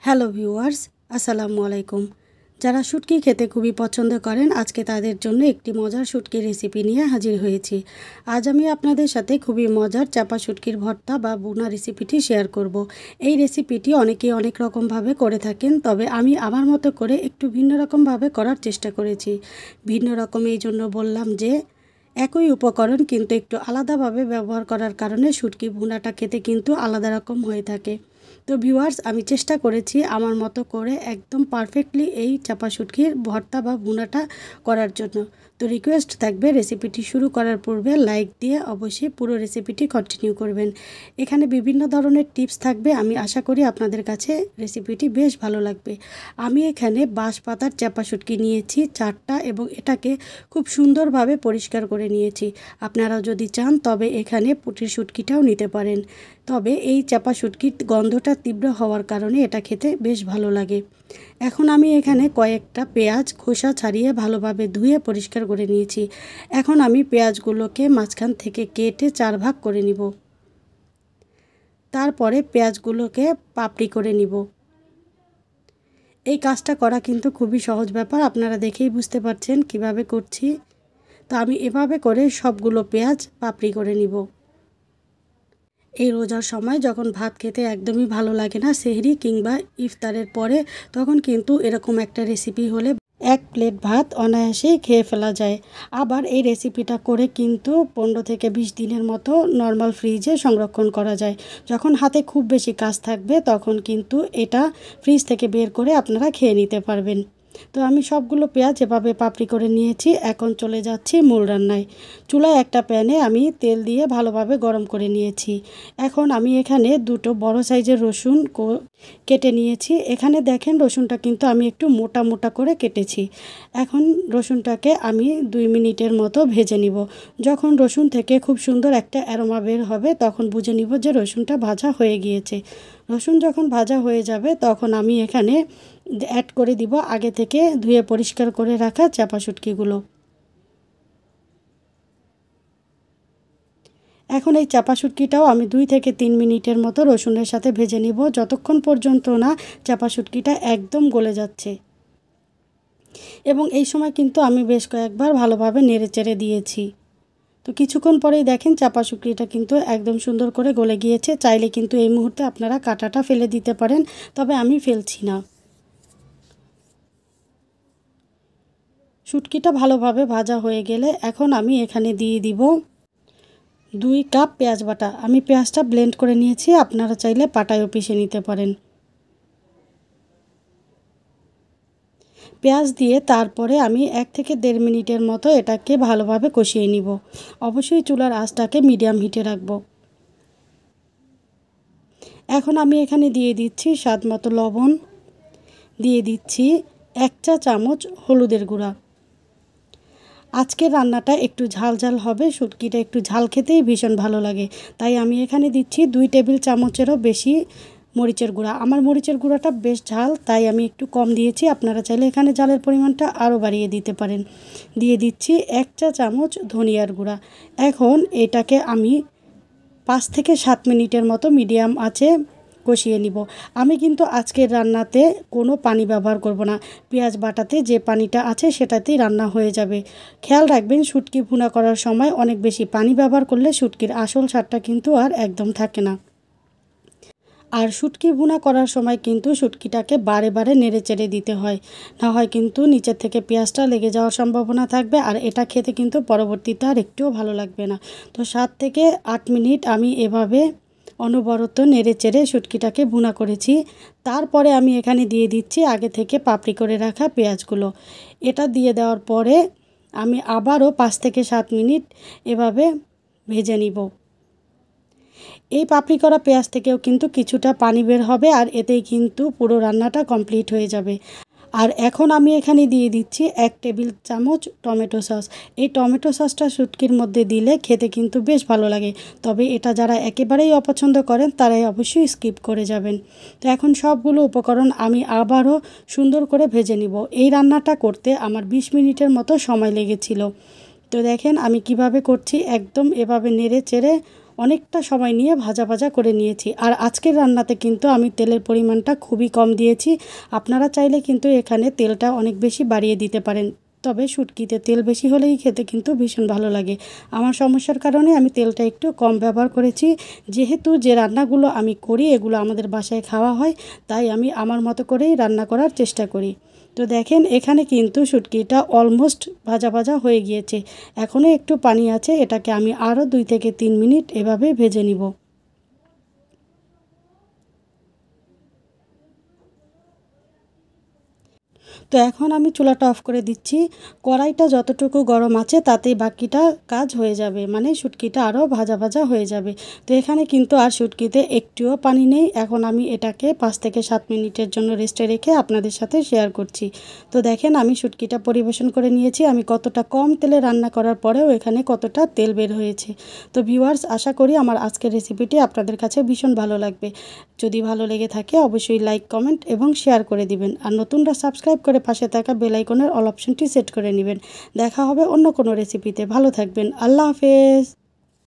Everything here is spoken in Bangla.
হ্যালো ভিউয়ার্স, আসসালামু আলাইকুম। যারা শুটকি খেতে খুবই পছন্দ করেন, আজকে তাদের জন্য একটি মজার শুটকির রেসিপি নিয়ে হাজির হয়েছি। আজ আমি আপনাদের সাথে খুবই মজার চাপা শুটকির ভর্তা বা ভুনা রেসিপিটি শেয়ার করব। এই রেসিপিটি অনেকেই অনেক রকমভাবে করে থাকেন, তবে আমি আমার মতো করে একটু ভিন্ন রকমভাবে করার চেষ্টা করেছি। ভিন্ন রকম এই জন্য বললাম যে একই উপকরণ কিন্তু একটু আলাদাভাবে ব্যবহার করার কারণে শুটকি ভুনাটা খেতে কিন্তু আলাদা রকম হয়ে থাকে। তো ভিউয়ার্স, আমি চেষ্টা করেছি আমার মতো করে একদম পারফেক্টলি এই চাপা শুটকির ভর্তা বা ভুনাটা করার জন্য। তো রিকোয়েস্ট থাকবে রেসিপিটি শুরু করার পূর্বে লাইক দিয়ে অবশ্যই পুরো রেসিপিটি কন্টিনিউ করবেন। এখানে বিভিন্ন ধরনের টিপস থাকবে, আমি আশা করি আপনাদের কাছে রেসিপিটি বেশ ভালো লাগবে। আমি এখানে বাঁশ পাতার চাপা শুটকি নিয়েছি 4টা এবং এটাকে খুব সুন্দরভাবে পরিষ্কার করে নিয়েছি। আপনারা যদি চান তবে এখানে পুঁটির শুটকিটাও নিতে পারেন, তবে এই চাপা শুটকির গন্ধটা তীব্র হওয়ার কারণে এটা খেতে বেশ ভালো লাগে। এখন আমি এখানে কয়েকটা পেঁয়াজ খোসা ছাড়িয়ে ভালোভাবে ধুয়ে পরিষ্কার করে নিয়েছি। এখন আমি পেঁয়াজগুলোকে মাঝখান থেকে কেটে 4 ভাগ করে নিব। তারপরে পেঁয়াজগুলোকে পাপড়ি করে নিব। এই কাজটা করা কিন্তু খুবই সহজ ব্যাপার, আপনারা দেখেই বুঝতে পারছেন কিভাবে করছি। তো আমি এভাবে করে সবগুলো পেঁয়াজ পাপড়ি করে নিব। এই রোজার সময় যখন ভাত খেতে একদমই ভালো লাগে না, সেহরি কিংবা ইফতারের পরে, তখন কিন্তু এরকম একটা রেসিপি হলে 1 প্লেট ভাত অনায়াসেই খেয়ে ফেলা যায়। আবার এই রেসিপিটা করে কিন্তু 15 থেকে 20 দিনের মতো নর্মাল ফ্রিজে সংরক্ষণ করা যায়। যখন হাতে খুব বেশি কাজ থাকবে তখন কিন্তু এটা ফ্রিজ থেকে বের করে আপনারা খেয়ে নিতে পারবেন। তো আমি সবগুলো পেঁয়াজ এভাবে পাপড়ি করে নিয়েছি। এখন চলে যাচ্ছি মূল রান্নায়। চুলায় একটা প্যানে আমি তেল দিয়ে ভালোভাবে গরম করে নিয়েছি। এখন আমি এখানে 2টো বড় সাইজের রসুন কেটে নিয়েছি। এখানে দেখেন রসুনটা কিন্তু আমি একটু মোটা মোটা করে কেটেছি। এখন রসুনটাকে আমি 2 মিনিটের মতো ভেজে নিব। যখন রসুন থেকে খুব সুন্দর একটা অ্যারোমা বের হবে তখন বুঝে নিব যে রসুনটা ভাজা হয়ে গিয়েছে। রসুন যখন ভাজা হয়ে যাবে তখন আমি এখানে অ্যাড করে দিব আগে থেকে ধুয়ে পরিষ্কার করে রাখা চাপা শুটকিগুলো। এখন এই চাপা শুটকিটাও আমি 2 থেকে 3 মিনিটের মতো রসুনের সাথে ভেজে নিব, যতক্ষণ পর্যন্ত না চাপা শুটকিটা একদম গলে যাচ্ছে। এবং এই সময় কিন্তু আমি বেশ কয়েকবার ভালোভাবে নেড়েচেড়ে দিয়েছি। তো কিছুক্ষণ পরেই দেখেন চাপা শুটকিটা কিন্তু একদম সুন্দর করে গলে গিয়েছে। চাইলে কিন্তু এই মুহূর্তে আপনারা কাঁটাটা ফেলে দিতে পারেন, তবে আমি ফেলছি না। শুটকিটা ভালোভাবে ভাজা হয়ে গেলে এখন আমি এখানে দিয়ে দিব 2 কাপ পেঁয়াজ বাটা। আমি পেঁয়াজটা ব্লেন্ড করে নিয়েছি, আপনারা চাইলে পাটায়ও পিষে নিতে পারেন। পেঁয়াজ দিয়ে তারপরে আমি 1 থেকে 1.5 মিনিটের মতো এটাকে ভালোভাবে কষিয়ে নিব। অবশ্যই চুলার আঁচটাকে মিডিয়াম হিটে রাখব। এখন আমি এখানে দিয়ে দিচ্ছি স্বাদ মতো লবণ, দিয়ে দিচ্ছি 1 চা চামচ হলুদের গুঁড়া। আজকের রান্নাটা একটু ঝাল ঝাল হবে, শুটকিটা একটু ঝাল খেতেই ভীষণ ভালো লাগে, তাই আমি এখানে দিচ্ছি 2 টেবিল চামচেরও বেশি মরিচের গুঁড়া। আমার মরিচের গুঁড়াটা বেশ ঝাল, তাই আমি একটু কম দিয়েছি। আপনারা চাইলে এখানে ঝালের পরিমাণটা আরও বাড়িয়ে দিতে পারেন। দিয়ে দিচ্ছি 1 চা চামচ ধনিয়ার গুঁড়া। এখন এটাকে আমি 5 থেকে 7 মিনিটের মতো মিডিয়াম আঁচে কষিয়ে নিব। আমি কিন্তু আজকের রান্নাতে কোনো পানি ব্যবহার করব না, পেঁয়াজ বাটাতে যে পানিটা আছে সেটাতেই রান্না হয়ে যাবে। খেয়াল রাখবেন শুটকি ভুনা করার সময় অনেক বেশি পানি ব্যবহার করলে শুটকির আসল স্বাদটা কিন্তু আর একদম থাকে না। আর শুটকি ভুনা করার সময় কিন্তু শুটকিটাকে বারে বারে নেড়েচেড়ে দিতে হয়, না হয় কিন্তু নিচের থেকে পেঁয়াজটা লেগে যাওয়ার সম্ভাবনা থাকবে, আর এটা খেতে কিন্তু পরবর্তীতে আর একটুও ভালো লাগবে না। তো 7 থেকে 8 মিনিট আমি এভাবে অনবরত নেড়েচেড়ে শুটকিটাকে ভুনা করেছি। তারপরে আমি এখানে দিয়ে দিচ্ছি আগে থেকে পাপড়ি করে রাখা পেঁয়াজগুলো। এটা দিয়ে দেওয়ার পরে আমি আবারও 5 থেকে 7 মিনিট এভাবে ভেজে নিব। এই পাপড়ি করা পেঁয়াজ থেকেও কিন্তু কিছুটা পানি বের হবে, আর এতেই কিন্তু পুরো রান্নাটা কমপ্লিট হয়ে যাবে। আর এখন আমি এখানে দিয়ে দিচ্ছি 1 টেবিল চামচ টমেটো সস। এই টমেটো সসটা শুটকির মধ্যে দিলে খেতে কিন্তু বেশ ভালো লাগে, তবে এটা যারা একেবারেই অপছন্দ করেন তারাই অবশ্যই স্কিপ করে যাবেন। তো এখন সবগুলো উপকরণ আমি আবারও সুন্দর করে ভেজে নিব। এই রান্নাটা করতে আমার 20 মিনিটের মতো সময় লেগেছিল। তো দেখেন আমি কিভাবে করছি, একদম এভাবে নেড়ে চেড়ে অনেকটা সময় নিয়ে ভাজা ভাজা করে নিয়েছি। আর আজকের রান্নাতে কিন্তু আমি তেলের পরিমাণটা খুবই কম দিয়েছি। আপনারা চাইলে কিন্তু এখানে তেলটা অনেক বেশি বাড়িয়ে দিতে পারেন, তবে শুটকিতে তেল বেশি হলেই খেতে কিন্তু ভীষণ ভালো লাগে। আমার সমস্যার কারণে আমি তেলটা একটু কম ব্যবহার করেছি। যেহেতু যে রান্নাগুলো আমি করি এগুলো আমাদের বাসায় খাওয়া হয়, তাই আমি আমার মতো করেই রান্না করার চেষ্টা করি। তো দেখেন এখানে কিন্তু শুটকিটা অলমোস্ট ভাজা ভাজা হয়ে গিয়েছে। এখনও একটু পানি আছে, এটাকে আমি আরও 2 থেকে 3 মিনিট এভাবে ভেজে নিব। তো এখন আমি চুলাটা অফ করে দিচ্ছি। কড়াইটা যতটুকু গরম আছে তাতেই বাকিটা কাজ হয়ে যাবে, মানে শুটকিটা আরও ভাজা ভাজা হয়ে যাবে। তো এখানে কিন্তু আর শুটকিতে একটুও পানি নেই। এখন আমি এটাকে 5 থেকে 7 মিনিটের জন্য রেস্টে রেখে আপনাদের সাথে শেয়ার করছি। তো দেখেন আমি শুটকিটা পরিবেশন করে নিয়েছি। আমি কতটা কম তেলে রান্না করার পরেও এখানে কতটা তেল বের হয়েছে। তো ভিউয়ার্স, আশা করি আমার আজকের রেসিপিটি আপনাদের কাছে ভীষণ ভালো লাগবে। যদি ভালো লেগে থাকে অবশ্যই লাইক, কমেন্ট এবং শেয়ার করে দিবেন। আর নতুনরা সাবস্ক্রাইব করে পাশে থাকা বেল আইকনের অল অপশনটি সেট করে নেবেন। দেখা হবে অন্য কোনো রেসিপিতে। ভালো থাকবেন। আল্লাহ হাফেজ।